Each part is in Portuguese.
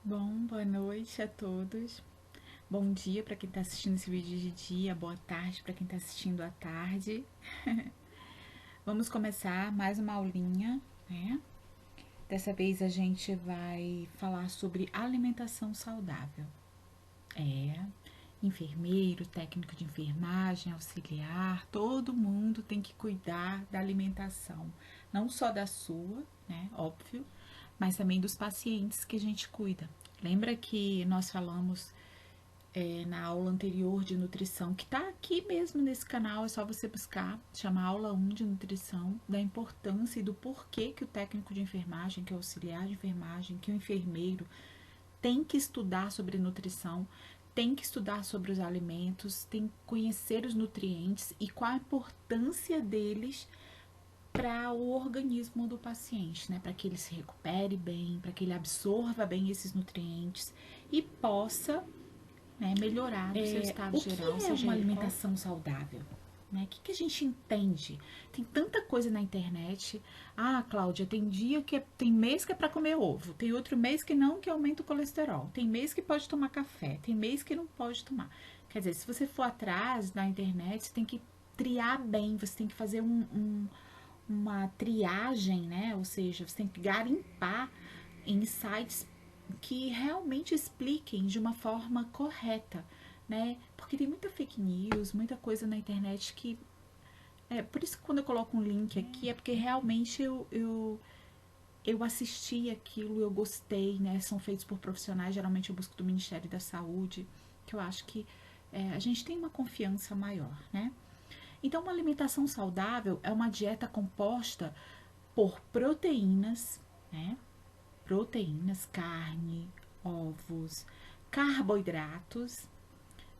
Bom, boa noite a todos. Bom dia para quem está assistindo esse vídeo de dia, boa tarde para quem está assistindo à tarde. Vamos começar mais uma aulinha, né? Dessa vez a gente vai falar sobre alimentação saudável. Enfermeiro, técnico de enfermagem, auxiliar, todo mundo tem que cuidar da alimentação, não só da sua, né? Óbvio, mas também dos pacientes que a gente cuida. Lembra que nós falamos na aula anterior de nutrição, que está aqui mesmo nesse canal, é só você buscar, chama aula 1 de nutrição, da importância e do porquê que o técnico de enfermagem, que é o auxiliar de enfermagem, que o enfermeiro tem que estudar sobre nutrição, tem que estudar sobre os alimentos, tem que conhecer os nutrientes e qual a importância deles para o organismo do paciente, né? Para que ele se recupere bem, para que ele absorva bem esses nutrientes e possa, né, melhorar o seu estado geral, seja uma alimentação saudável. Né? O que a gente entende? Tem tanta coisa na internet. Ah, Cláudia, tem dia que tem mês que é para comer ovo, tem outro mês que não, que aumenta o colesterol, tem mês que pode tomar café, tem mês que não pode tomar. Quer dizer, se você for atrás na internet, você tem que triar bem, você tem que fazer uma triagem, né? Ou seja, você tem que garimpar em sites que realmente expliquem de uma forma correta, né? Porque tem muita fake news, muita coisa na internet que. Por isso que quando eu coloco um link aqui é porque realmente eu assisti aquilo, eu gostei, né? São feitos por profissionais, geralmente eu busco do Ministério da Saúde, que eu acho que a gente tem uma confiança maior, né? Então, uma alimentação saudável é uma dieta composta por proteínas, né? Proteínas, carne, ovos, carboidratos.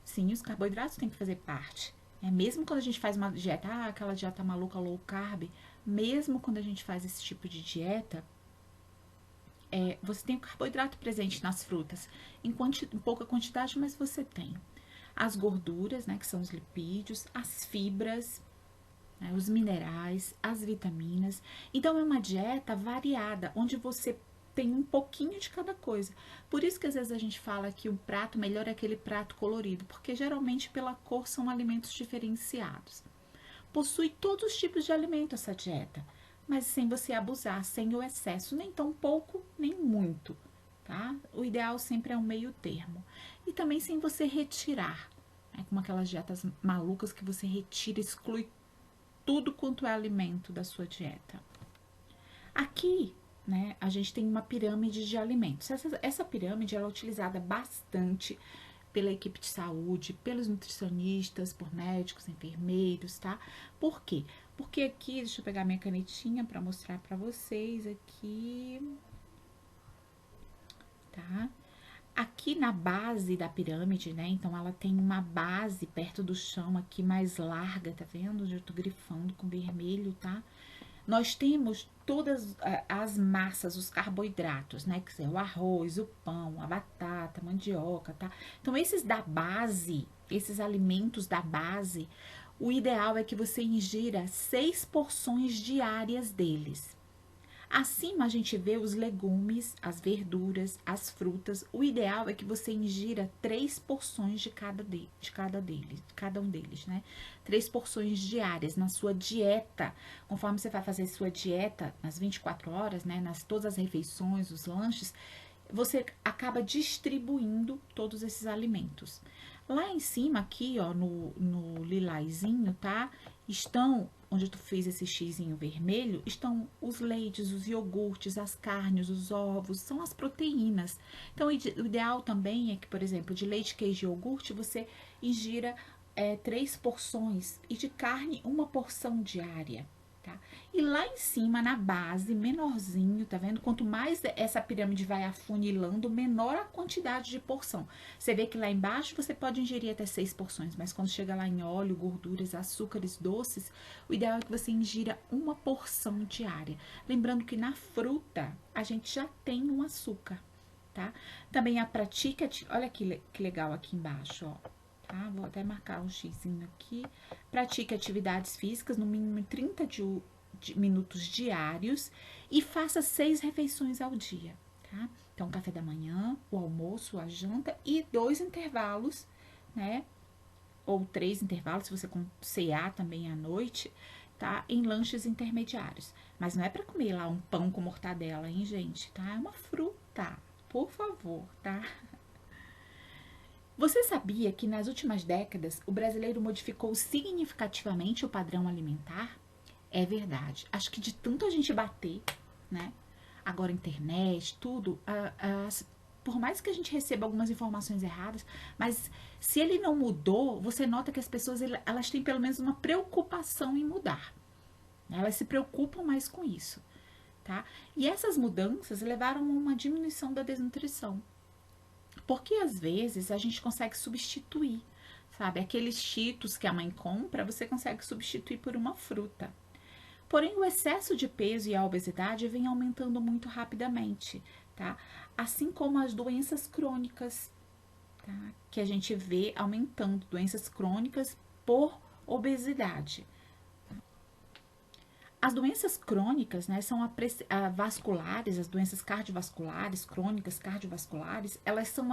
Sim, os carboidratos têm que fazer parte. Mesmo quando a gente faz uma dieta, aquela dieta maluca low carb, mesmo quando a gente faz esse tipo de dieta, você tem o carboidrato presente nas frutas, em pouca quantidade, mas você tem. As gorduras, né, que são os lipídios, as fibras, né, os minerais, as vitaminas. Então, é uma dieta variada, onde você tem um pouquinho de cada coisa. Por isso que às vezes a gente fala que o prato melhor é aquele prato colorido, porque geralmente pela cor são alimentos diferenciados. Possui todos os tipos de alimento essa dieta, mas sem você abusar, sem o excesso, nem tão pouco, nem muito, tá? O ideal sempre é um meio termo. E também sem você retirar, né? Como aquelas dietas malucas que você retira, exclui tudo quanto é alimento da sua dieta. Aqui, né, a gente tem uma pirâmide de alimentos. Essa pirâmide ela é utilizada bastante pela equipe de saúde, pelos nutricionistas, por médicos, enfermeiros, tá? Por quê? Porque aqui, deixa eu pegar minha canetinha para mostrar para vocês aqui, tá? Aqui na base da pirâmide, né? Então ela tem uma base perto do chão aqui mais larga, tá vendo? Eu tô grifando com vermelho, tá? Nós temos todas as massas, os carboidratos, né? Que é o arroz, o pão, a batata, a mandioca, tá? Então, esses da base, esses alimentos da base, o ideal é que você ingira 6 porções diárias deles. Acima a gente vê os legumes, as verduras, as frutas. O ideal é que você ingira 3 porções de cada um deles, né? 3 porções diárias na sua dieta. Conforme você vai fazer sua dieta nas 24 horas, né? Nas todas as refeições, os lanches, você acaba distribuindo todos esses alimentos. Lá em cima, aqui, ó, no lilazinho, tá? Estão, onde tu fez esse xizinho vermelho, estão os leites, os iogurtes, as carnes, os ovos, são as proteínas. Então, o ideal também é que, por exemplo, de leite, queijo e iogurte, você ingira 3 porções e de carne, 1 porção diária. Tá? E lá em cima, na base, menorzinho, tá vendo? Quanto mais essa pirâmide vai afunilando, menor a quantidade de porção. Você vê que lá embaixo você pode ingerir até 6 porções, mas quando chega lá em óleo, gorduras, açúcares, doces, o ideal é que você ingira 1 porção diária. Lembrando que na fruta a gente já tem um açúcar, tá? Também a pratica, olha que legal aqui embaixo, ó. Tá? Vou até marcar um xizinho aqui. Pratique atividades físicas, no mínimo 30 minutos diários e faça 6 refeições ao dia, tá? Então, café da manhã, o almoço, a janta e 2 intervalos, né? Ou 3 intervalos, se você cear também à noite, tá? Em lanches intermediários. Mas não é para comer lá um pão com mortadela, hein, gente? Tá? É uma fruta, por favor, tá? Você sabia que nas últimas décadas o brasileiro modificou significativamente o padrão alimentar? É verdade. Acho que de tanto a gente bater, né? Agora internet, tudo, por mais que a gente receba algumas informações erradas, mas se ele não mudou, você nota que as pessoas elas têm pelo menos uma preocupação em mudar. Elas se preocupam mais com isso, tá? E essas mudanças levaram a uma diminuição da desnutrição. Porque às vezes a gente consegue substituir, sabe? Aqueles cheetos que a mãe compra, você consegue substituir por uma fruta. Porém, o excesso de peso e a obesidade vem aumentando muito rapidamente, tá? Assim como as doenças crônicas, tá? Que a gente vê aumentando, doenças crônicas por obesidade. As doenças crônicas, né, são vasculares, as doenças cardiovasculares, crônicas cardiovasculares, elas são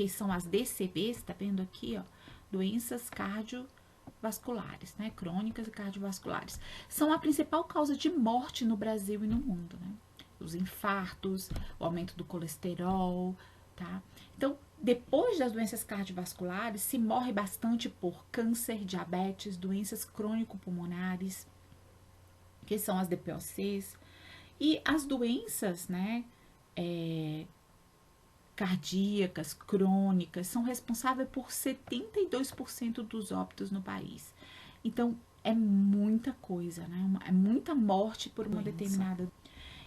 são as DCVs, tá vendo aqui, ó, doenças cardiovasculares, né, crônicas e cardiovasculares. São a principal causa de morte no Brasil e no mundo, né? Os infartos, o aumento do colesterol, tá? Então, depois das doenças cardiovasculares, se morre bastante por câncer, diabetes, doenças crônico-pulmonares, que são as DPOCs, e as doenças, né, cardíacas, crônicas, são responsáveis por 72% dos óbitos no país. Então, é muita coisa, né? É muita morte por uma determinada.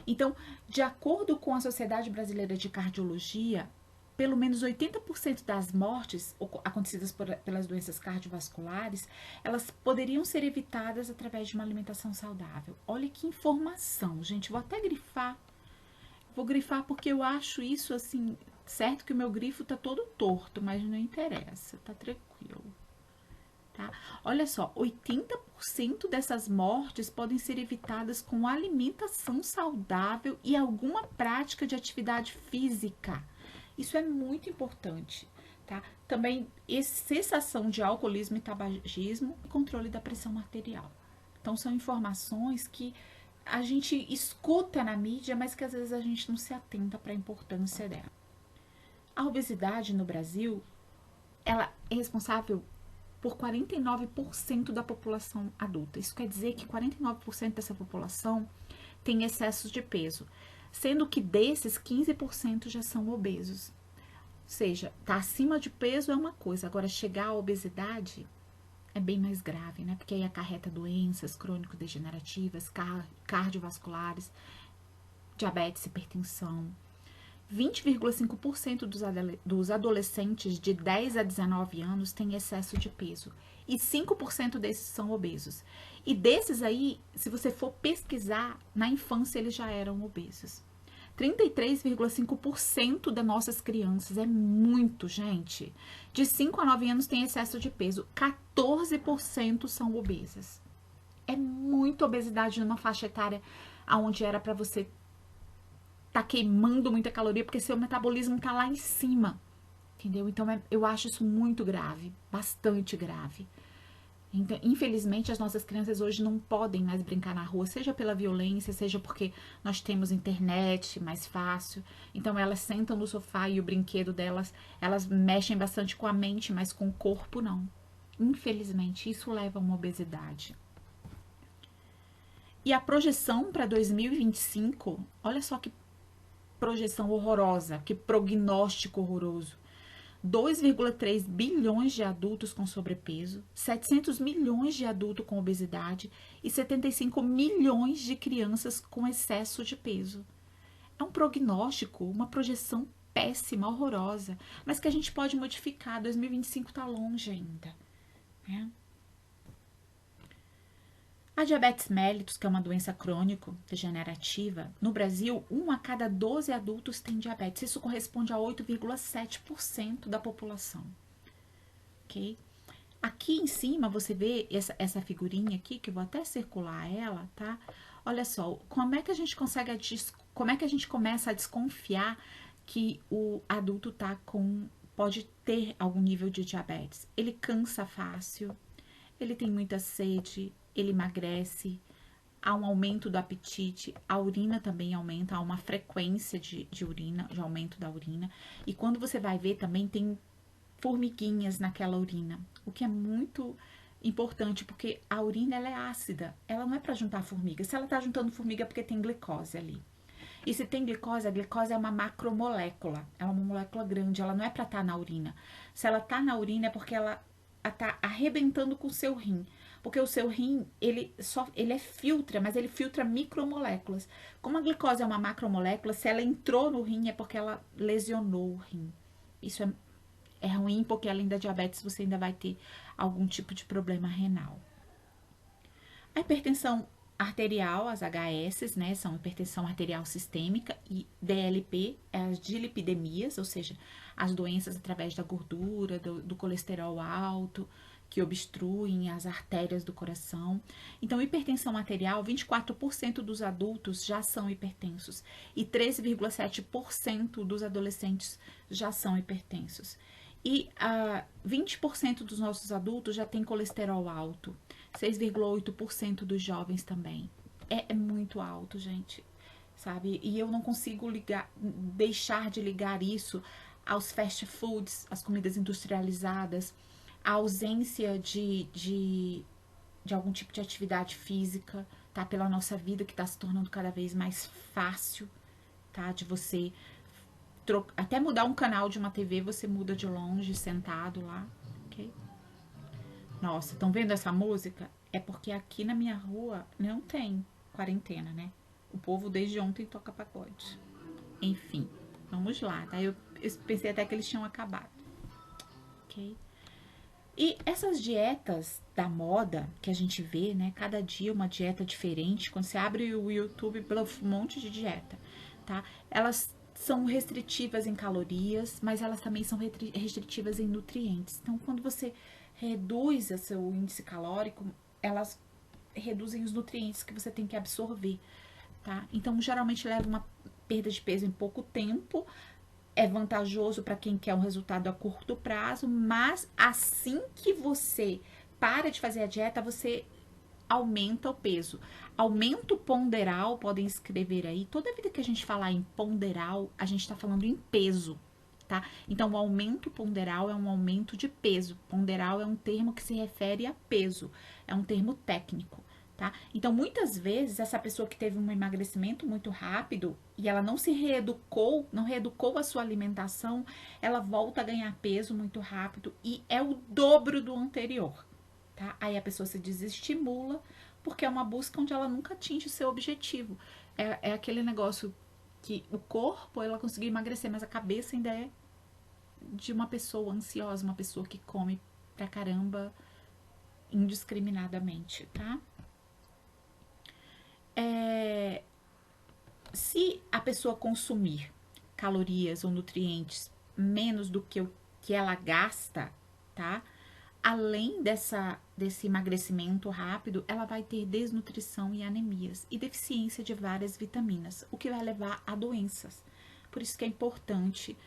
Então, de acordo com a Sociedade Brasileira de Cardiologia, pelo menos 80% das mortes acontecidas pelas doenças cardiovasculares, elas poderiam ser evitadas através de uma alimentação saudável. Olha que informação, gente. Vou até grifar. Vou grifar porque eu acho isso assim, certo que o meu grifo tá todo torto, mas não interessa, tá tranquilo. Tá? Olha só, 80% dessas mortes podem ser evitadas com alimentação saudável e alguma prática de atividade física. Isso é muito importante, tá? Também cessação de alcoolismo e tabagismo e controle da pressão arterial. Então, são informações que a gente escuta na mídia, mas que às vezes a gente não se atenta para a importância dela. A obesidade no Brasil, ela é responsável por 49% da população adulta. Isso quer dizer que 49% dessa população tem excesso de peso, sendo que desses 15% já são obesos. Ou seja, tá acima de peso é uma coisa, agora chegar à obesidade é bem mais grave, né? Porque aí acarreta doenças crônico-degenerativas, cardiovasculares, diabetes, hipertensão. 20,5% dos adolescentes de 10 a 19 anos têm excesso de peso e 5% desses são obesos. E desses aí, se você for pesquisar, na infância eles já eram obesos. 33,5% das nossas crianças, é muito, gente. De 5 a 9 anos tem excesso de peso, 14% são obesas. É muita obesidade numa faixa etária onde era para você tá queimando muita caloria, porque seu metabolismo tá lá em cima, entendeu? Então, eu acho isso muito grave, bastante grave. Então, infelizmente, as nossas crianças hoje não podem mais brincar na rua, seja pela violência, seja porque nós temos internet mais fácil. Então, elas sentam no sofá e o brinquedo delas, elas mexem bastante com a mente, mas com o corpo não. Infelizmente, isso leva a uma obesidade. E a projeção para 2025, olha só que projeção horrorosa, que prognóstico horroroso. 2,3 bilhões de adultos com sobrepeso, 700 milhões de adultos com obesidade e 75 milhões de crianças com excesso de peso. É um prognóstico, uma projeção péssima, horrorosa, mas que a gente pode modificar. 2025 está longe ainda, né? A diabetes mellitus, que é uma doença crônico-degenerativa, no Brasil, 1 a cada 12 adultos tem diabetes. Isso corresponde a 8,7% da população. Ok? Aqui em cima, você vê essa figurinha aqui, que eu vou até circular ela, tá? Olha só, como é que a gente começa a desconfiar que o adulto pode ter algum nível de diabetes. Ele cansa fácil, ele tem muita sede, ele emagrece, há um aumento do apetite, a urina também aumenta, há uma frequência de urina, de aumento da urina. E quando você vai ver, também tem formiguinhas naquela urina, o que é muito importante, porque a urina ela é ácida, ela não é para juntar formiga. Se ela tá juntando formiga é porque tem glicose ali. E se tem glicose, a glicose é uma macromolécula, é uma molécula grande, ela não é para estar na urina. Se ela tá na urina é porque ela tá arrebentando com o seu rim. Porque o seu rim, ele é filtra, mas ele filtra micromoléculas. Como a glicose é uma macromolécula, se ela entrou no rim é porque ela lesionou o rim. Isso é ruim, porque além da diabetes você ainda vai ter algum tipo de problema renal. A hipertensão arterial, as HS, né, são hipertensão arterial sistêmica, e DLP é as dilipidemias, ou seja, as doenças através da gordura, do colesterol alto, que obstruem as artérias do coração. Então, hipertensão arterial, 24% dos adultos já são hipertensos e 13,7% dos adolescentes já são hipertensos. E 20% dos nossos adultos já tem colesterol alto. 6,8% dos jovens também. É muito alto, gente, sabe? E eu não consigo deixar de ligar isso aos fast foods, às comidas industrializadas, à ausência de algum tipo de atividade física, tá? Pela nossa vida, que está se tornando cada vez mais fácil, tá? De você até mudar um canal de uma TV, você muda de longe, sentado lá, ok? Nossa, estão vendo essa música? É porque aqui na minha rua não tem quarentena, né? O povo desde ontem toca pagode. Enfim, vamos lá, tá? Eu pensei até que eles tinham acabado, ok? E essas dietas da moda que a gente vê, né? Cada dia uma dieta diferente. Quando você abre o YouTube, um monte de dieta, tá? Elas são restritivas em calorias, mas elas também são restritivas em nutrientes. Então, quando você reduz o seu índice calórico, elas reduzem os nutrientes que você tem que absorver, tá? Então, geralmente leva uma perda de peso em pouco tempo. É vantajoso para quem quer um resultado a curto prazo, mas assim que você para de fazer a dieta, você aumenta o peso. Aumento ponderal, podem escrever aí. Toda vida que a gente falar em ponderal, a gente está falando em peso, tá? Então, o aumento ponderal é um aumento de peso. Ponderal é um termo que se refere a peso, é um termo técnico, tá? Então, muitas vezes, essa pessoa que teve um emagrecimento muito rápido e ela não se reeducou, não reeducou a sua alimentação, ela volta a ganhar peso muito rápido e é o dobro do anterior. Tá? Aí a pessoa se desestimula, porque é uma busca onde ela nunca atinge o seu objetivo. É aquele negócio que o corpo, ela conseguiu emagrecer, mas a cabeça ainda é de uma pessoa ansiosa, uma pessoa que come pra caramba indiscriminadamente, tá? Se a pessoa consumir calorias ou nutrientes menos do que o que ela gasta, tá? Além desse emagrecimento rápido, ela vai ter desnutrição e anemias e deficiência de várias vitaminas, o que vai levar a doenças. Por isso que é importante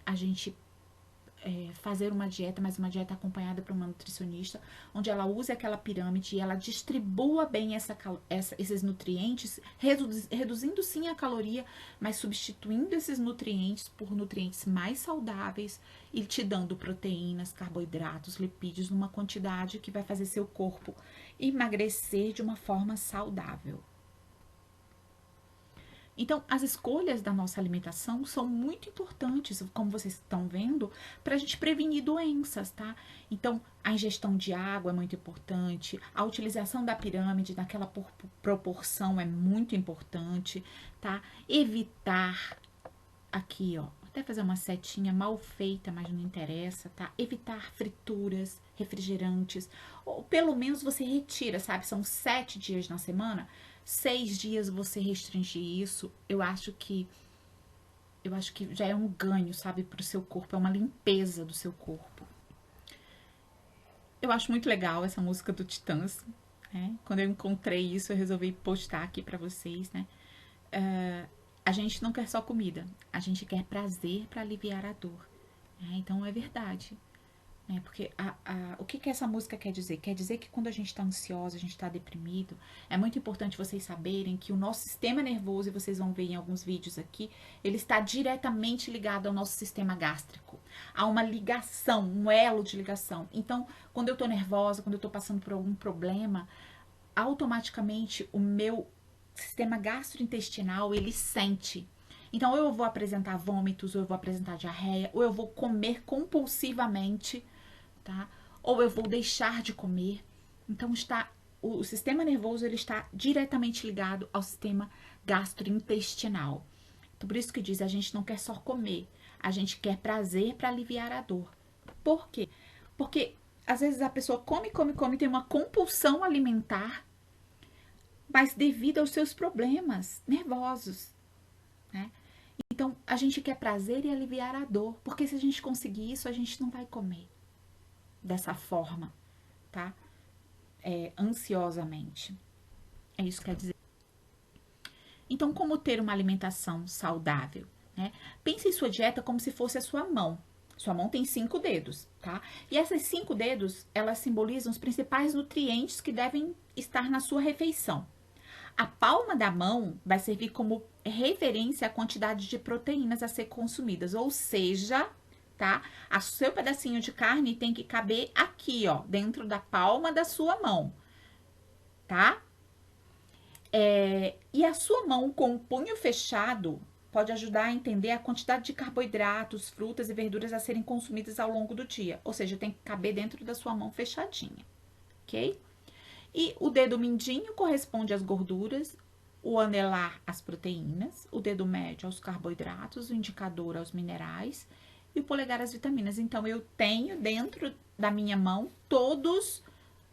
a gente fazer uma dieta, mas uma dieta acompanhada por uma nutricionista, onde ela use aquela pirâmide e ela distribua bem esses nutrientes, reduzindo sim a caloria, mas substituindo esses nutrientes por nutrientes mais saudáveis e te dando proteínas, carboidratos, lipídios numa quantidade que vai fazer seu corpo emagrecer de uma forma saudável. Então, as escolhas da nossa alimentação são muito importantes, como vocês estão vendo, para a gente prevenir doenças, tá? Então, a ingestão de água é muito importante, a utilização da pirâmide naquela proporção é muito importante, tá? Evitar, aqui, ó, até fazer uma setinha mal feita, mas não interessa, tá? Evitar frituras, refrigerantes, ou pelo menos você retira, sabe? São 7 dias na semana, 6 dias você restringir isso, eu acho que já é um ganho, sabe, pro seu corpo, é uma limpeza do seu corpo. Eu acho muito legal essa música do Titãs, né? Quando eu encontrei isso, eu resolvi postar aqui pra vocês, né? a gente não quer só comida, a gente quer prazer para aliviar a dor. Então é verdade. Porque o que essa música quer dizer? Quer dizer que quando a gente está ansiosa, a gente está deprimido, é muito importante vocês saberem que o nosso sistema nervoso, e vocês vão ver em alguns vídeos aqui, ele está diretamente ligado ao nosso sistema gástrico. Há uma ligação, um elo de ligação. Então, quando eu estou nervosa, quando eu estou passando por algum problema, automaticamente o meu sistema gastrointestinal, ele sente. Então, ou eu vou apresentar vômitos, ou eu vou apresentar diarreia, ou eu vou comer compulsivamente, tá? Ou eu vou deixar de comer. Então, o sistema nervoso, ele está diretamente ligado ao sistema gastrointestinal. Então, por isso que diz, a gente não quer só comer, a gente quer prazer para aliviar a dor. Por quê? Porque, às vezes, a pessoa come, tem uma compulsão alimentar, mas devido aos seus problemas nervosos, né? Então, a gente quer prazer e aliviar a dor, porque se a gente conseguir isso, a gente não vai comer dessa forma, tá? Ansiosamente. É isso que quer dizer. Então, como ter uma alimentação saudável, né? Pense em sua dieta como se fosse a sua mão. Sua mão tem 5 dedos, tá? E essas 5 dedos, elas simbolizam os principais nutrientes que devem estar na sua refeição. A palma da mão vai servir como referência à quantidade de proteínas a ser consumidas, ou seja, tá? O seu pedacinho de carne tem que caber aqui, ó, dentro da palma da sua mão, tá? E a sua mão com o punho fechado pode ajudar a entender a quantidade de carboidratos, frutas e verduras a serem consumidas ao longo do dia. Ou seja, tem que caber dentro da sua mão fechadinha, ok? E o dedo mindinho corresponde às gorduras, o anelar às proteínas, o dedo médio aos carboidratos, o indicador aos minerais e o polegar às vitaminas. Então, eu tenho dentro da minha mão todos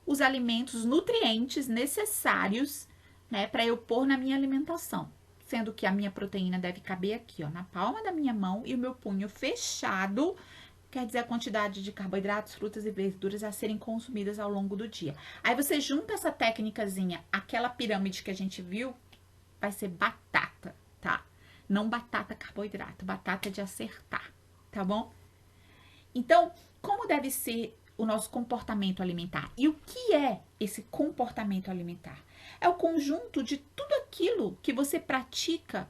os alimentos, nutrientes necessários, né, para eu pôr na minha alimentação. Sendo que a minha proteína deve caber aqui, ó, na palma da minha mão, e o meu punho fechado quer dizer a quantidade de carboidratos, frutas e verduras a serem consumidas ao longo do dia. Aí você junta essa técnicazinha, aquela pirâmide que a gente viu, vai ser batata, tá? Não batata carboidrato, batata de acertar, tá bom? Então, como deve ser o nosso comportamento alimentar? E o que é esse comportamento alimentar? É o conjunto de tudo aquilo que você pratica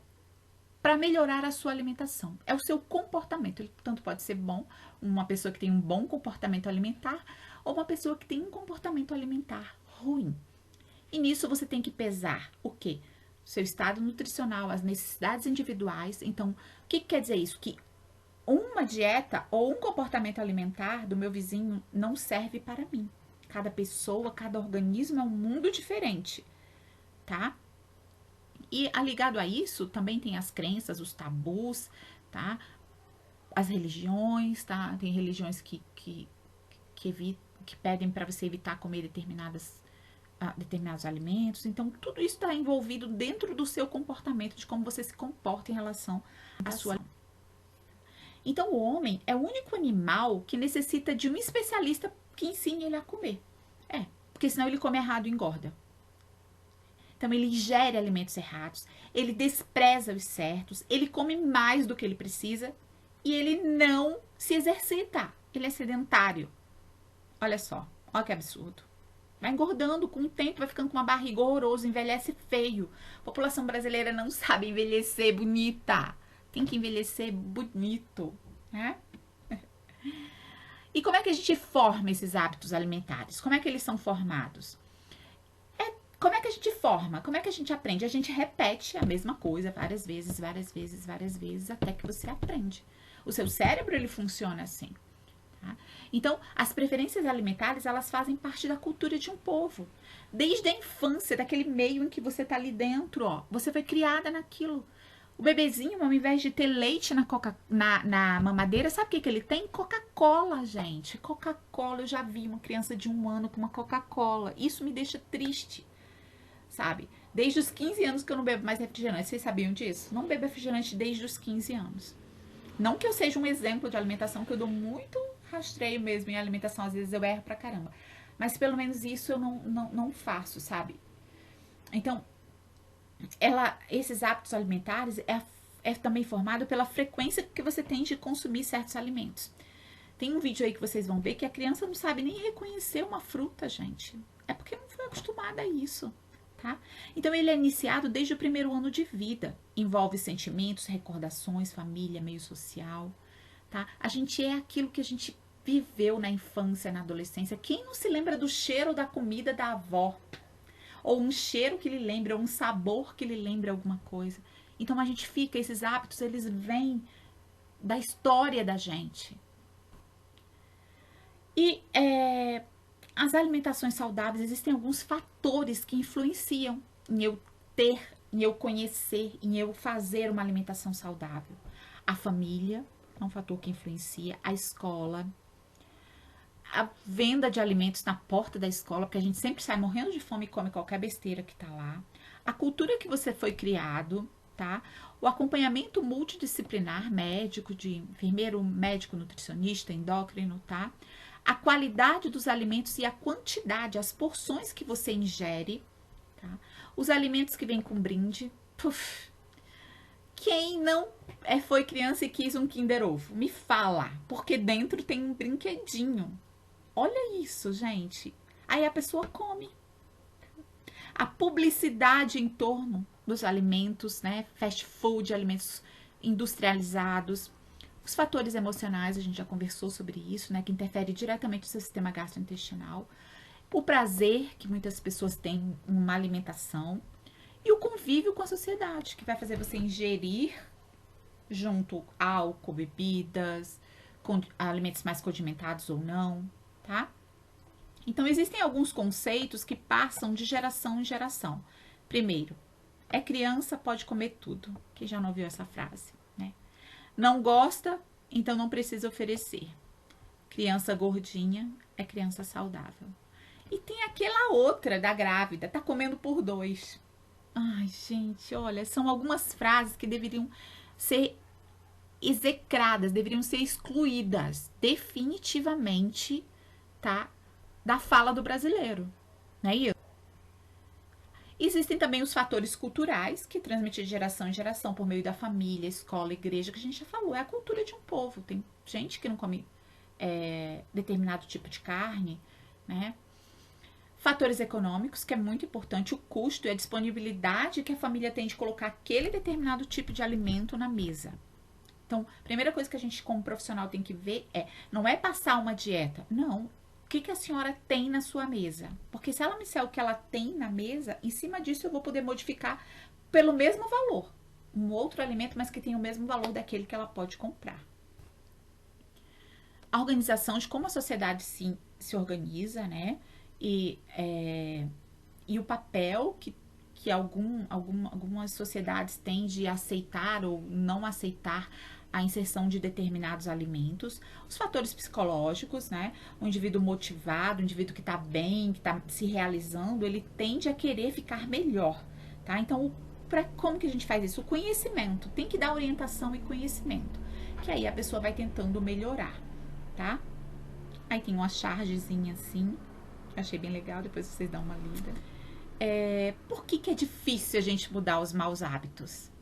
para melhorar a sua alimentação. É o seu comportamento. Ele tanto pode ser bom, uma pessoa que tem um bom comportamento alimentar, ou uma pessoa que tem um comportamento alimentar ruim. E nisso você tem que pesar o quê? O seu estado nutricional, as necessidades individuais. Então, o que quer dizer isso? Que uma dieta ou um comportamento alimentar do meu vizinho não serve para mim. Cada pessoa, cada organismo é um mundo diferente, tá? E ligado a isso, também tem as crenças, os tabus, tá? As religiões, tá? Tem religiões que pedem para você evitar comer determinados alimentos. Então, tudo isso está envolvido dentro do seu comportamento, de como você se comporta em relação à sua. Então, o homem é o único animal que necessita de um especialista que ensine ele a comer. Porque senão ele come errado e engorda. Então, ele ingere alimentos errados, ele despreza os certos, ele come mais do que ele precisa e ele não se exercita. Ele é sedentário. Olha só, olha que absurdo. Vai engordando com o tempo, vai ficando com uma barriga horrorosa, envelhece feio. A população brasileira não sabe envelhecer bonita. Tem que envelhecer bonito, né? E como é que a gente forma esses hábitos alimentares? Como é que eles são formados? Como é que a gente forma? Como é que a gente aprende? A gente repete a mesma coisa várias vezes, até que você aprende. O seu cérebro, ele funciona assim. Tá? Então, as preferências alimentares, elas fazem parte da cultura de um povo. Desde a infância, daquele meio em que você tá ali dentro, ó. Você foi criada naquilo. O bebezinho, ao invés de ter leite na mamadeira, sabe o que ele tem? Coca-Cola, gente. Coca-Cola. Eu já vi uma criança de 1 ano com uma Coca-Cola. Isso me deixa triste. Sabe? Desde os 15 anos que eu não bebo mais refrigerante. Vocês sabiam disso? Não bebo refrigerante desde os 15 anos. Não que eu seja um exemplo de alimentação, que eu dou muito rastreio mesmo em alimentação. Às vezes eu erro pra caramba. Mas pelo menos isso eu não faço, sabe? Então, esses hábitos alimentares é a é também formado pela frequência que você tem de consumir certos alimentos. Tem um vídeo aí que vocês vão ver que a criança não sabe nem reconhecer uma fruta, gente. É porque não foi acostumada a isso, tá? Então, ele é iniciado desde o primeiro ano de vida. Envolve sentimentos, recordações, família, meio social, tá? A gente é aquilo que a gente viveu na infância, na adolescência. Quem não se lembra do cheiro da comida da avó? Ou um cheiro que lhe lembra, ou um sabor que lhe lembra alguma coisa. Então, a gente fica, esses hábitos, eles vêm da história da gente. E as alimentações saudáveis, existem alguns fatores que influenciam em eu ter, em eu conhecer, em eu fazer uma alimentação saudável. A família é um fator que influencia, a escola, a venda de alimentos na porta da escola, porque a gente sempre sai morrendo de fome e come qualquer besteira que tá lá. A cultura que você foi criado, tá? O acompanhamento multidisciplinar, médico, de enfermeiro, médico, nutricionista, endócrino, tá? A qualidade dos alimentos e a quantidade, as porções que você ingere, tá? Os alimentos que vêm com brinde. Puf. Quem não foi criança e quis um Kinder Ovo? Me fala, porque dentro tem um brinquedinho. Olha isso, gente. Aí a pessoa come. A publicidade em torno dos alimentos, né? Fast food, alimentos industrializados. Os fatores emocionais, a gente já conversou sobre isso, né? Que interfere diretamente no seu sistema gastrointestinal. O prazer que muitas pessoas têm em uma alimentação. E o convívio com a sociedade, que vai fazer você ingerir junto álcool, bebidas, alimentos mais condimentados ou não, tá? Então, existem alguns conceitos que passam de geração em geração. Primeiro, é criança, pode comer tudo. Quem já não ouviu essa frase, né? Não gosta, então não precisa oferecer. Criança gordinha é criança saudável. E tem aquela outra da grávida, tá comendo por 2. Ai, gente, olha, são algumas frases que deveriam ser execradas, deveriam ser excluídas definitivamente, tá? Da fala do brasileiro, não é isso? Existem também os fatores culturais que transmitem de geração em geração por meio da família, escola, igreja, que a gente já falou, é a cultura de um povo. Tem gente que não come determinado tipo de carne, né? Fatores econômicos, que é muito importante, o custo e a disponibilidade que a família tem de colocar aquele determinado tipo de alimento na mesa. Então, a primeira coisa que a gente como profissional tem que ver não é passar uma dieta, não. O que a senhora tem na sua mesa? Porque se ela me disser o que ela tem na mesa, em cima disso eu vou poder modificar pelo mesmo valor. Um outro alimento, mas que tem o mesmo valor daquele que ela pode comprar. A organização de como a sociedade se organiza, né? E o papel que algumas sociedades têm de aceitar ou não aceitar a inserção de determinados alimentos, os fatores psicológicos, né? O indivíduo motivado, o indivíduo que está bem, que está se realizando, ele tende a querer ficar melhor, tá? Então, como que a gente faz isso? O conhecimento, tem que dar orientação e conhecimento, que aí a pessoa vai tentando melhorar, tá? Aí tem uma chargezinha assim, achei bem legal, depois vocês dão uma lida. Por que é difícil a gente mudar os maus hábitos?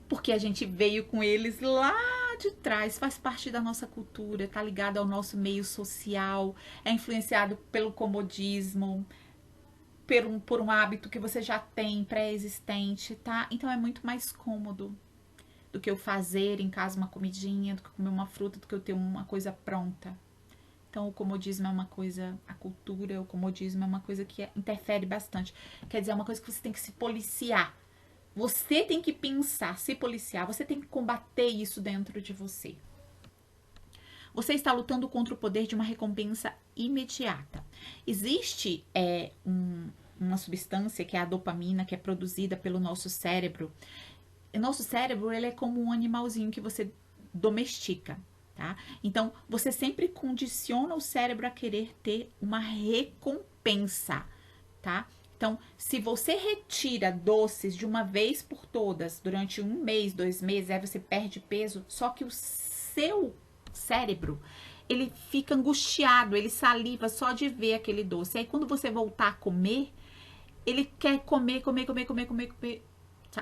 Porque a gente veio com eles lá de trás, faz parte da nossa cultura, tá ligado ao nosso meio social, é influenciado pelo comodismo, por um hábito que você já tem pré-existente, tá? Então é muito mais cômodo do que eu fazer em casa uma comidinha, do que comer uma fruta, do que eu ter uma coisa pronta. Então, o comodismo é uma coisa, a cultura, o comodismo é uma coisa que interfere bastante. Quer dizer, é uma coisa que você tem que se policiar. Você tem que pensar, se policiar, você tem que combater isso dentro de você. Você está lutando contra o poder de uma recompensa imediata. Existe uma substância que é a dopamina, que é produzida pelo nosso cérebro. O nosso cérebro, ele é como um animalzinho que você domestica. Tá? Então, você sempre condiciona o cérebro a querer ter uma recompensa, tá? Então, se você retira doces de uma vez por todas, durante 1 mês, 2 meses, aí você perde peso, só que o seu cérebro, ele fica angustiado, ele saliva só de ver aquele doce. Aí, quando você voltar a comer, ele quer comer.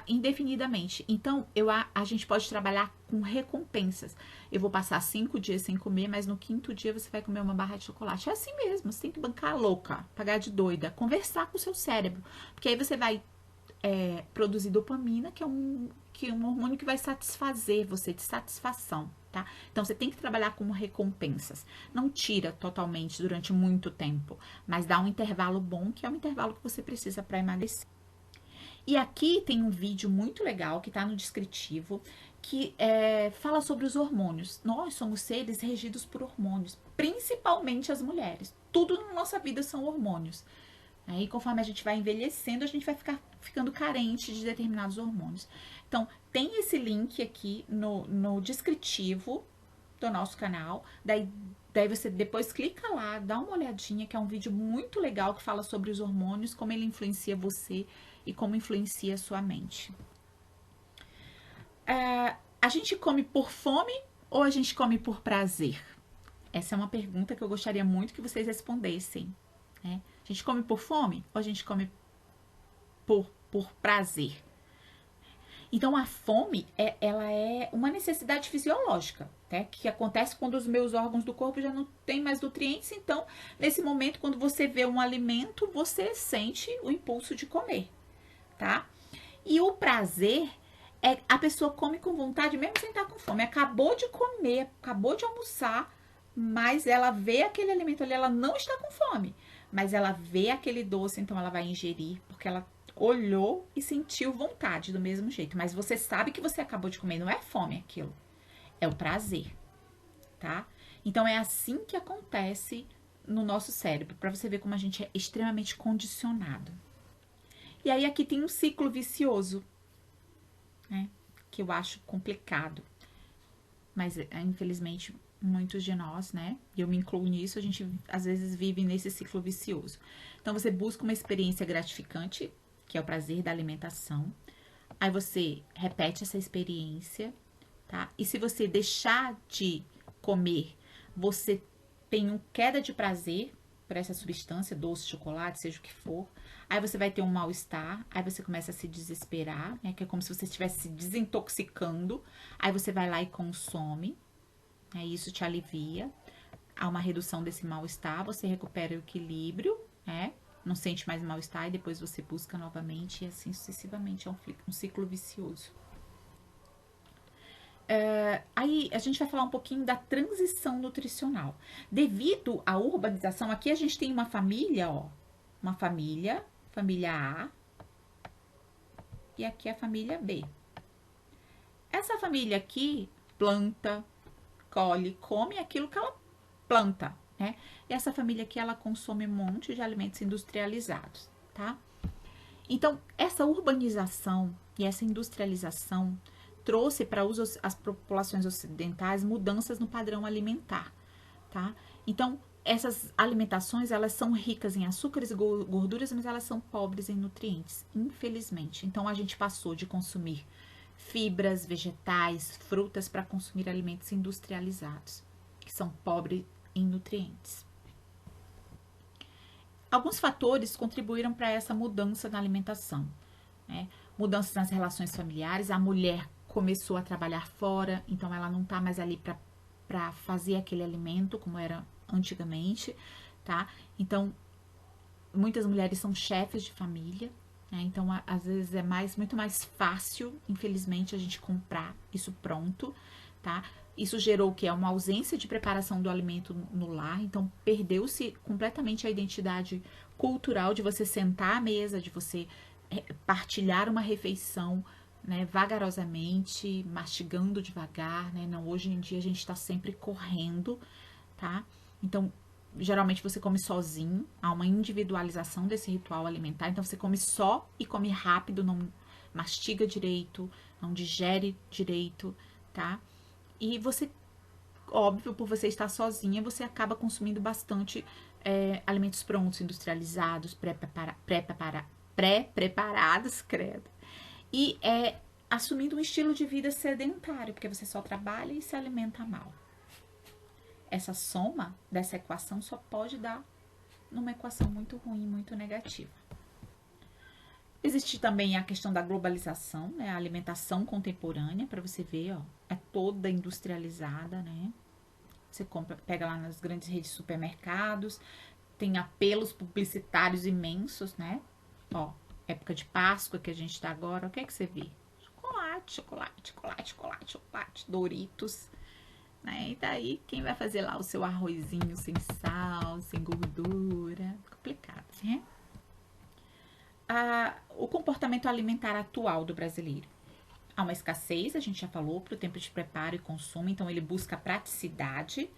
indefinidamente. Então, a gente pode trabalhar com recompensas. Eu vou passar 5 dias sem comer, mas no 5º dia você vai comer uma barra de chocolate. É assim mesmo, você tem que bancar louca, pagar de doida, conversar com o seu cérebro. Porque aí você vai produzir dopamina, que é um hormônio que vai satisfazer você, de satisfação, tá? Então, você tem que trabalhar com recompensas. Não tira totalmente durante muito tempo, mas dá um intervalo bom, que é o intervalo que você precisa para emagrecer. E aqui tem um vídeo muito legal que está no descritivo, que fala sobre os hormônios. Nós somos seres regidos por hormônios, principalmente as mulheres. Tudo na nossa vida são hormônios. Aí, conforme a gente vai envelhecendo, a gente vai ficando carente de determinados hormônios. Então, tem esse link aqui no descritivo do nosso canal. Daí você depois clica lá, dá uma olhadinha, que é um vídeo muito legal que fala sobre os hormônios, como ele influencia você e como influencia a sua mente. A gente come por fome ou a gente come por prazer? Essa é uma pergunta que eu gostaria muito que vocês respondessem, né? A gente come por fome ou a gente come por prazer? Então, a fome, ela é uma necessidade fisiológica, né? Que acontece quando os meus órgãos do corpo já não têm mais nutrientes. Então, nesse momento, quando você vê um alimento, você sente o impulso de comer, tá? E o prazer a pessoa come com vontade, mesmo sem estar com fome. Acabou de comer, acabou de almoçar, mas ela vê aquele alimento ali, ela não está com fome. Mas ela vê aquele doce, então ela vai ingerir, porque ela olhou e sentiu vontade do mesmo jeito. Mas você sabe que você acabou de comer, não é fome aquilo. É o prazer, tá? Então é assim que acontece no nosso cérebro, para você ver como a gente é extremamente condicionado. E aí aqui tem um ciclo vicioso, né? Que eu acho complicado. Mas, infelizmente, muitos de nós, né? E eu me incluo nisso, a gente às vezes vive nesse ciclo vicioso. Então, você busca uma experiência gratificante, que é o prazer da alimentação. Aí você repete essa experiência, tá? E se você deixar de comer, você tem uma queda de prazer por essa substância, doce, chocolate, seja o que for. Aí você vai ter um mal-estar, aí você começa a se desesperar, né? Que é como se você estivesse se desintoxicando. Aí você vai lá e consome, né? Isso te alivia. Há uma redução desse mal-estar, você recupera o equilíbrio, né? Não sente mais mal-estar e depois você busca novamente e assim sucessivamente. É um ciclo vicioso. Aí a gente vai falar um pouquinho da transição nutricional. Devido à urbanização, aqui a gente tem uma família, ó. Uma família A, e aqui a família B. Essa família aqui planta, colhe, come aquilo que ela planta, né? E essa família aqui, ela consome um monte de alimentos industrializados, tá? Então, essa urbanização e essa industrialização trouxe para as populações ocidentais mudanças no padrão alimentar, tá? Então, essas alimentações, elas são ricas em açúcares e gorduras, mas elas são pobres em nutrientes, infelizmente. Então, a gente passou de consumir fibras, vegetais, frutas para consumir alimentos industrializados, que são pobres em nutrientes. Alguns fatores contribuíram para essa mudança na alimentação, né? Mudanças nas relações familiares, a mulher começou a trabalhar fora, então ela não está mais ali para fazer aquele alimento como era antigamente, tá? Então, muitas mulheres são chefes de família, né? Então, às vezes é muito mais fácil, infelizmente, a gente comprar isso pronto, tá? Isso gerou o que? Uma ausência de preparação do alimento no lar, então perdeu-se completamente a identidade cultural de você sentar à mesa, de você partilhar uma refeição, né, vagarosamente, mastigando devagar, né? Não, hoje em dia a gente está sempre correndo, tá? Então, geralmente você come sozinho, há uma individualização desse ritual alimentar, então você come só e come rápido, não mastiga direito, não digere direito, tá? E você, óbvio, por você estar sozinha, você acaba consumindo bastante alimentos prontos, industrializados, pré-preparados, credo. E assumindo um estilo de vida sedentário, porque você só trabalha e se alimenta mal. Essa soma dessa equação só pode dar numa equação muito ruim, muito negativa. Existe também a questão da globalização, né? A alimentação contemporânea, para você ver, ó, é toda industrializada, né? Você compra, pega lá nas grandes redes de supermercados, tem apelos publicitários imensos, né? Ó, época de Páscoa que a gente tá agora, o que é que você vê? Chocolate, chocolate, chocolate, chocolate, chocolate, Doritos, né? E daí, quem vai fazer lá o seu arrozinho sem sal, sem gordura? Complicado, né? O comportamento alimentar atual do brasileiro. Há uma escassez, a gente já falou, para o tempo de preparo e consumo, então ele busca praticidade,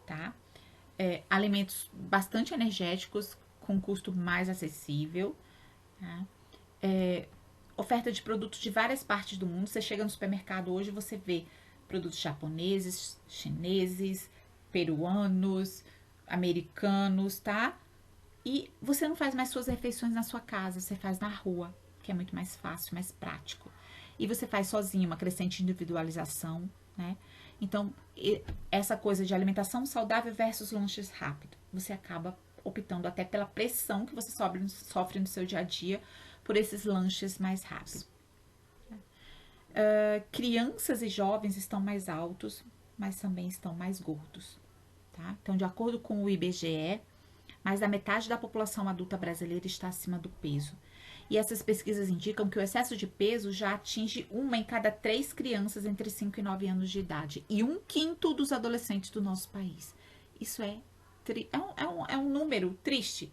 tá? Alimentos bastante energéticos, com custo mais acessível, tá? Oferta de produtos de várias partes do mundo. Você chega no supermercado hoje, você vê produtos japoneses, chineses, peruanos, americanos, tá? E você não faz mais suas refeições na sua casa, você faz na rua, que é muito mais fácil, mais prático. E você faz sozinho, uma crescente individualização, né? Então, essa coisa de alimentação saudável versus lanches rápidos, você acaba optando até pela pressão que você sofre no seu dia a dia por esses lanches mais rápidos. Crianças e jovens estão mais altos, mas também estão mais gordos, tá? Então, de acordo com o IBGE, mais da metade da população adulta brasileira está acima do peso. E essas pesquisas indicam que o excesso de peso já atinge 1 em cada 3 crianças entre 5 e 9 anos de idade. E 1/5 dos adolescentes do nosso país. Isso é um número triste,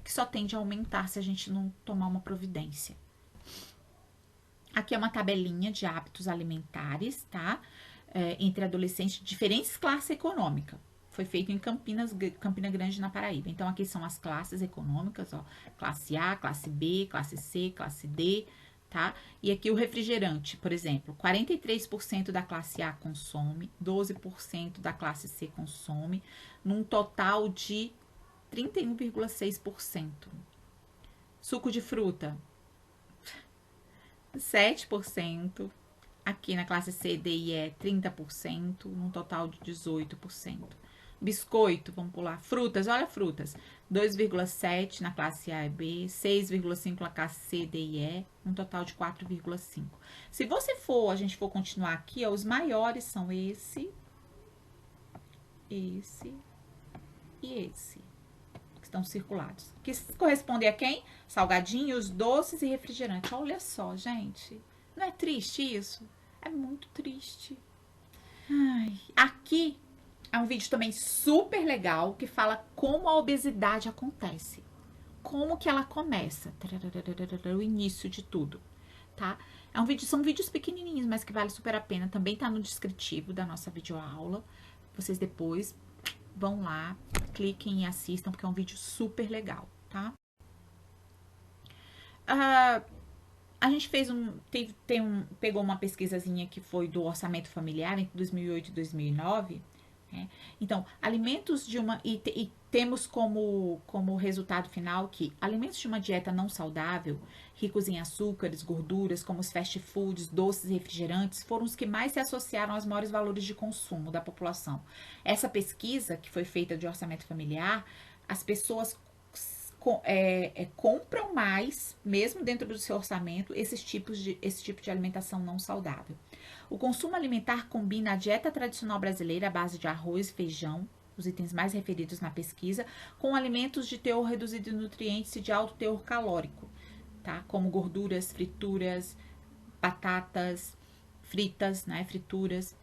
que só tende a aumentar se a gente não tomar uma providência. Aqui é uma tabelinha de hábitos alimentares, tá? Entre adolescentes de diferentes classes econômicas. Foi feito em Campina Grande, na Paraíba. Então, aqui são as classes econômicas, ó. Classe A, classe B, classe C, classe D, tá? E aqui o refrigerante, por exemplo, 43% da classe A consome, 12% da classe C consome, num total de 31,6%. Suco de fruta, 7%. Aqui na classe C, D e E, 30%, num total de 18%. Biscoito, vamos pular. Frutas, olha frutas. 2,7 na classe A e B, 6,5 na classe C, D e E, um total de 4,5. Se a gente for continuar aqui, ó, os maiores são esse e esse, que estão circulados. Que correspondem a quem? Salgadinhos, doces e refrigerantes. Olha só, gente. Não é triste isso? É muito triste. Ai, aqui é um vídeo também super legal que fala como a obesidade acontece. Como que ela começa. O início de tudo, tá? São vídeos pequenininhos, mas que vale super a pena. Também tá no descritivo da nossa videoaula. Vocês depois vão lá, cliquem e assistam, porque é um vídeo super legal, tá? A gente fez pegou uma pesquisazinha que foi do orçamento familiar entre 2008 e 2009. Né? Então, alimentos de uma... E temos como resultado final que alimentos de uma dieta não saudável, ricos em açúcares, gorduras, como os fast foods, doces e refrigerantes, foram os que mais se associaram aos maiores valores de consumo da população. Essa pesquisa, que foi feita de orçamento familiar, as pessoas compram mais, mesmo dentro do seu orçamento, esse tipo de alimentação não saudável. O consumo alimentar combina a dieta tradicional brasileira à base de arroz e feijão, os itens mais referidos na pesquisa, com alimentos de teor reduzido de nutrientes e de alto teor calórico, tá? Como gorduras, frituras, batatas fritas, né? Frituras.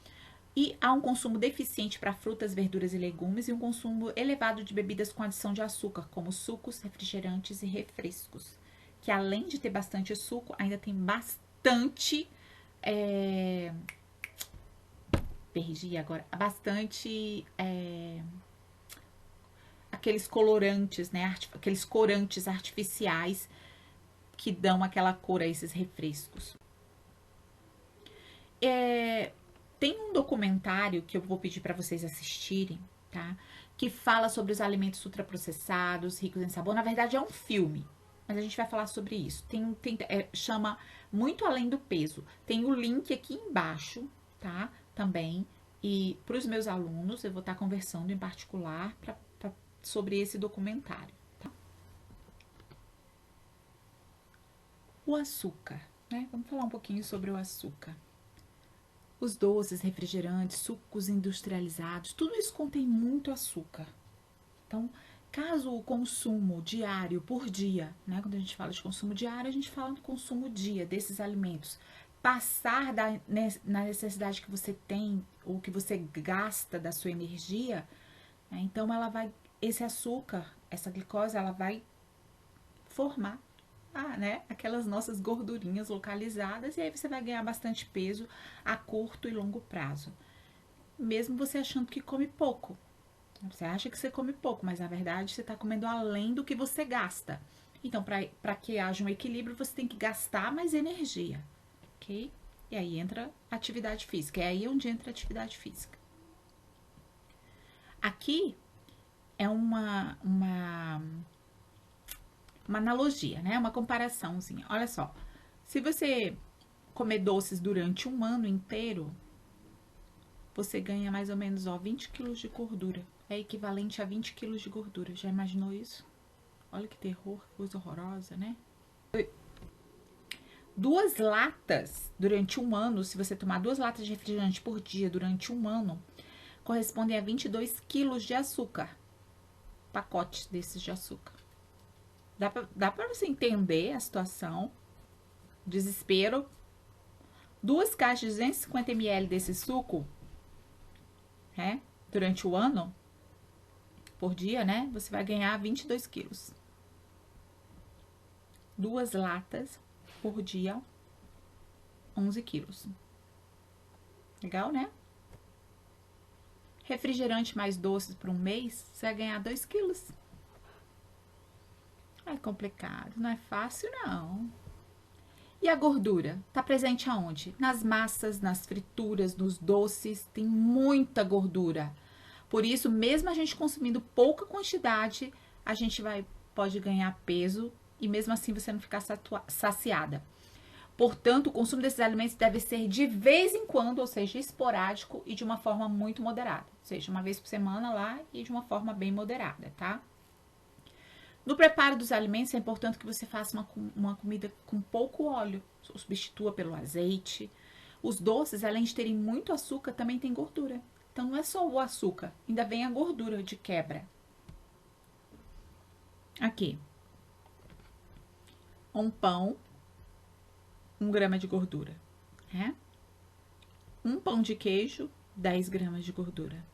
E há um consumo deficiente para frutas, verduras e legumes e um consumo elevado de bebidas com adição de açúcar, como sucos, refrigerantes e refrescos. Que além de ter bastante suco, ainda tem bastante... Perdi agora. Bastante... aqueles colorantes, né? Aqueles corantes artificiais que dão aquela cor a esses refrescos. Tem um documentário que eu vou pedir para vocês assistirem, tá? Que fala sobre os alimentos ultraprocessados, ricos em sabor. Na verdade, é um filme, mas a gente vai falar sobre isso. Chama Muito Além do Peso. Tem o link aqui embaixo, tá? Também. E para os meus alunos, eu vou estar conversando em particular sobre esse documentário. O açúcar, né? Vamos falar um pouquinho sobre o açúcar. Os doces, refrigerantes, sucos industrializados, tudo isso contém muito açúcar. Então, caso o consumo diário por dia, né? Quando a gente fala de consumo diário, a gente fala do consumo dia desses alimentos, passar na necessidade que você tem ou que você gasta da sua energia, né? Então esse açúcar, essa glicose, ela vai formar né, aquelas nossas gordurinhas localizadas, e aí você vai ganhar bastante peso a curto e longo prazo. Mesmo você achando que come pouco. Você acha que você come pouco, mas na verdade você está comendo além do que você gasta. Então, para que haja um equilíbrio, você tem que gastar mais energia, ok? E aí entra atividade física. É aí onde entra a atividade física. Aqui é uma analogia, né? Uma comparaçãozinha. Olha só, se você comer doces durante um ano inteiro, você ganha mais ou menos 20 quilos de gordura. É equivalente a 20 quilos de gordura. Já imaginou isso? Olha que terror, que coisa horrorosa, né? 2 latas durante um ano, se você tomar 2 latas de refrigerante por dia durante um ano, correspondem a 22 quilos de açúcar. Pacotes desses de açúcar. Dá pra você entender a situação. Desespero. 2 caixas de 250 ml desse suco, né? Durante o ano, por dia, né? Você vai ganhar 22 quilos. 2 latas por dia, 11 quilos. Legal, né? Refrigerante mais doces por um mês, você vai ganhar 2 quilos. É complicado, não é fácil, não. E a gordura? Está presente aonde? Nas massas, nas frituras, nos doces, tem muita gordura. Por isso, mesmo a gente consumindo pouca quantidade, a gente pode ganhar peso e mesmo assim você não ficar saciada. Portanto, o consumo desses alimentos deve ser de vez em quando, ou seja, esporádico e de uma forma muito moderada. Ou seja, uma vez por semana lá e de uma forma bem moderada, tá? No preparo dos alimentos, é importante que você faça uma comida com pouco óleo, substitua pelo azeite. Os doces, além de terem muito açúcar, também tem gordura. Então, não é só o açúcar, ainda vem a gordura de quebra. Aqui. Um pão, 1 grama de gordura. Né? Um pão de queijo, 10 gramas de gordura.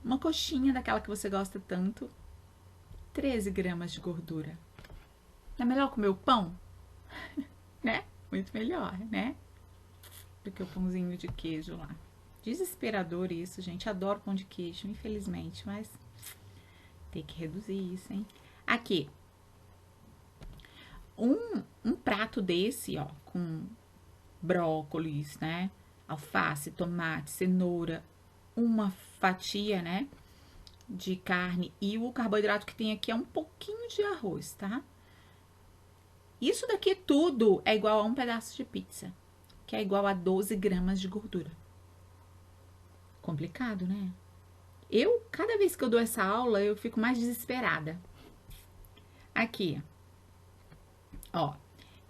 Uma coxinha daquela que você gosta tanto, 13 gramas de gordura. É melhor comer o pão? Né? Muito melhor, né? Do que o pãozinho de queijo lá. Desesperador isso, gente. Adoro pão de queijo, infelizmente, mas tem que reduzir isso, hein? Aqui. Um prato desse, ó, com brócolis, né? Alface, tomate, cenoura, uma fatia, né? De carne e o carboidrato que tem aqui é um pouquinho de arroz, tá? Isso daqui tudo é igual a um pedaço de pizza, que é igual a 12 gramas de gordura. Complicado, né? Cada vez que eu dou essa aula, eu fico mais desesperada. Aqui, ó.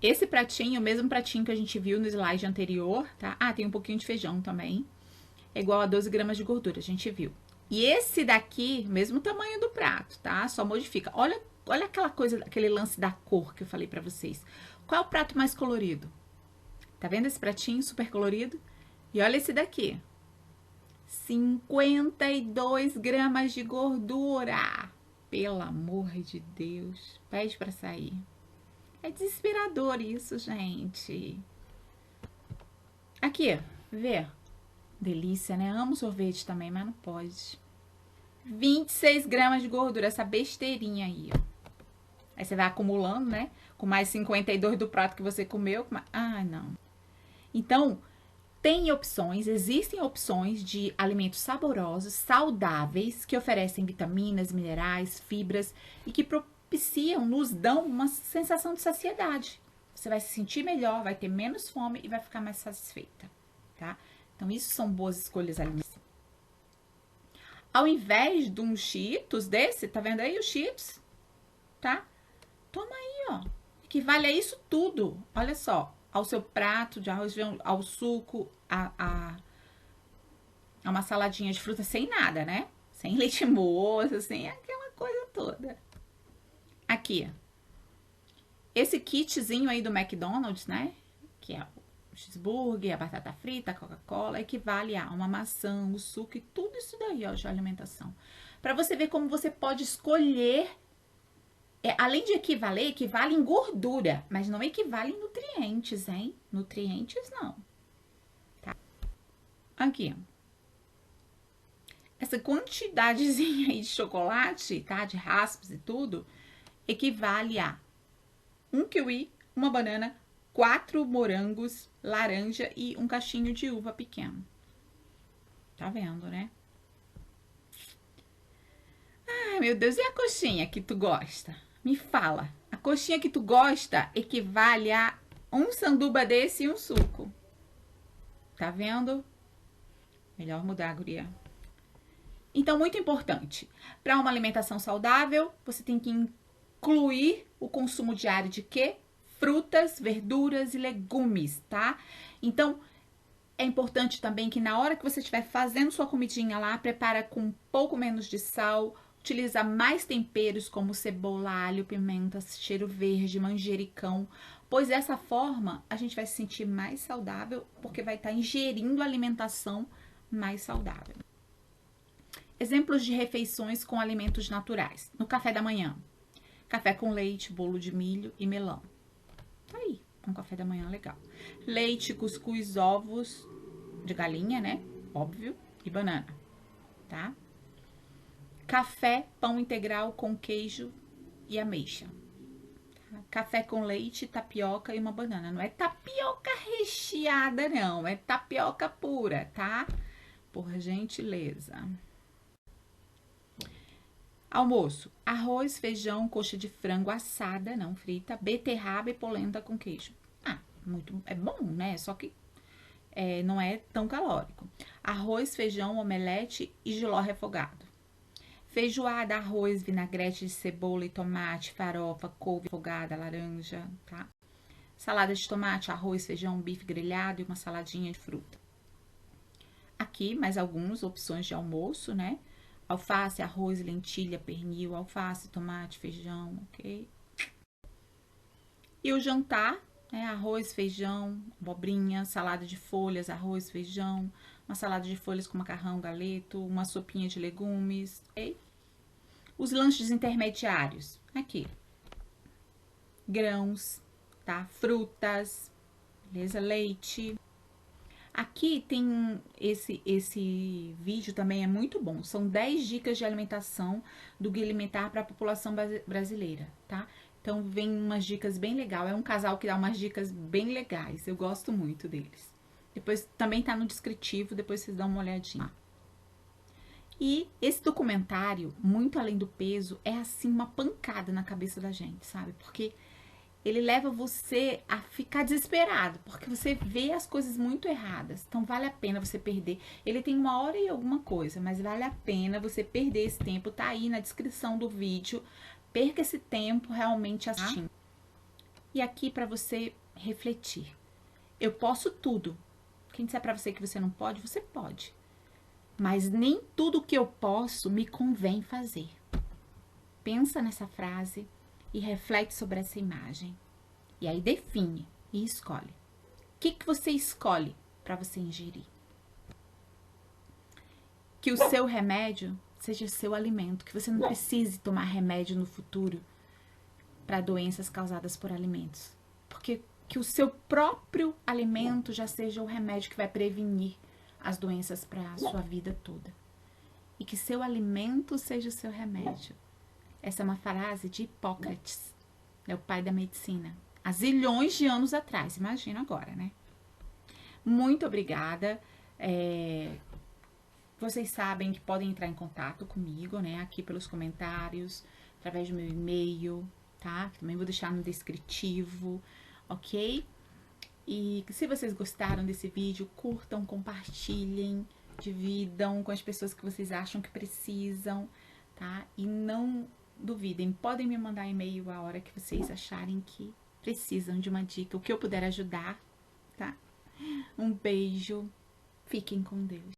Esse pratinho, o mesmo pratinho que a gente viu no slide anterior, tá? Ah, tem um pouquinho de feijão também. É igual a 12 gramas de gordura, a gente viu. E esse daqui, mesmo tamanho do prato, tá? Só modifica. Olha aquela coisa, aquele lance da cor que eu falei pra vocês. Qual é o prato mais colorido? Tá vendo esse pratinho super colorido? E olha esse daqui. 52 gramas de gordura. Pelo amor de Deus. Pede pra sair. É desesperador isso, gente. Aqui, vê. Delícia, né? Amo sorvete também, mas não pode. 26 gramas de gordura, essa besteirinha aí, ó. Aí você vai acumulando, né? Com mais 52 do prato que você comeu. Ah, não. Então, existem opções de alimentos saborosos, saudáveis, que oferecem vitaminas, minerais, fibras e que nos dão uma sensação de saciedade. Você vai se sentir melhor, vai ter menos fome e vai ficar mais satisfeita, tá? Então, isso são boas escolhas alimentícias. Ao invés de um Cheetos desse, tá vendo aí o Cheetos? Tá? Toma aí, ó. equivale a isso tudo. Olha só, ao seu prato de arroz, feijão, ao suco, a uma saladinha de fruta sem nada, né? Sem leite moço, sem aquela coisa toda. Aqui, esse kitzinho aí do McDonald's, né? Que é o cheeseburger, a batata frita, a Coca-Cola, equivale a uma maçã, o suco e tudo isso daí, ó, de alimentação. Para você ver como você pode escolher. Além de equivaler, equivale em gordura, mas não equivale em nutrientes, hein? Nutrientes não. Tá? Aqui. Essa quantidadezinha aí de chocolate, tá? De raspas e tudo, equivale a 1 kiwi, uma banana, 4 morangos, laranja e um cachinho de uva pequeno. Tá vendo, né? Ai, meu Deus, e a coxinha que tu gosta? Me fala. A coxinha que tu gosta equivale a um sanduba desse e um suco. Tá vendo? Melhor mudar, guria. Então, muito importante. Para uma alimentação saudável, você tem que incluir o consumo diário de quê? Frutas, verduras e legumes, tá? Então, é importante também que na hora que você estiver fazendo sua comidinha lá, prepara com um pouco menos de sal, utiliza mais temperos como cebola, alho, pimenta, cheiro verde, manjericão, pois dessa forma a gente vai se sentir mais saudável porque vai estar ingerindo alimentação mais saudável. Exemplos de refeições com alimentos naturais. No café da manhã, café com leite, bolo de milho e melão. Tá aí, um café da manhã legal. Leite, cuscuz, ovos de galinha, né? Óbvio, e banana, tá? Café, pão integral com queijo e ameixa. Tá? Café com leite, tapioca e uma banana. Não é tapioca recheada, não. É tapioca pura, tá? Por gentileza. Almoço, arroz, feijão, coxa de frango assada, não frita, beterraba e polenta com queijo. É bom, né? Só que não é tão calórico. Arroz, feijão, omelete e jiló refogado. Feijoada, arroz, vinagrete de cebola e tomate, farofa, couve refogada, laranja, tá? Salada de tomate, arroz, feijão, bife grelhado e uma saladinha de fruta. Aqui, mais algumas opções de almoço, né? Alface, arroz, lentilha, pernil, alface, tomate, feijão, ok? E o jantar, né? Arroz, feijão, abobrinha, salada de folhas, arroz, feijão, uma salada de folhas com macarrão, galeto, uma sopinha de legumes, ok? Os lanches intermediários, aqui. Grãos, tá? Frutas, beleza? Leite. Aqui tem esse vídeo também é muito bom. São 10 dicas de alimentação do Guia Alimentar para a população brasileira, tá? Então vem umas dicas bem legais. É um casal que dá umas dicas bem legais. Eu gosto muito deles. Depois também tá no descritivo, depois vocês dão uma olhadinha. E esse documentário, Muito Além do Peso, é assim uma pancada na cabeça da gente, sabe? Porque ele leva você a ficar desesperado, porque você vê as coisas muito erradas. Então vale a pena você perder. Ele tem 1 hora e alguma coisa, mas vale a pena você perder esse tempo. Tá aí na descrição do vídeo. Perca esse tempo realmente assistindo. E aqui para você refletir. Eu posso tudo. Quem disser para você que você não pode, você pode. Mas nem tudo que eu posso me convém fazer. Pensa nessa frase e reflete sobre essa imagem. E aí define e escolhe. O que você escolhe para você ingerir? Que o seu remédio seja seu alimento, que você não precise tomar remédio no futuro para doenças causadas por alimentos. Porque que o seu próprio alimento já seja o remédio que vai prevenir as doenças para a sua vida toda. E que seu alimento seja o seu remédio. Essa é uma frase de Hipócrates, é o pai da medicina, há zilhões de anos atrás, imagina agora, né? Muito obrigada. Vocês sabem que podem entrar em contato comigo, né? Aqui pelos comentários, através do meu e-mail, tá? Também vou deixar no descritivo, ok? E se vocês gostaram desse vídeo, curtam, compartilhem, dividam com as pessoas que vocês acham que precisam, tá? E não duvidem, podem me mandar e-mail a hora que vocês acharem que precisam de uma dica, o que eu puder ajudar, tá? Um beijo, fiquem com Deus.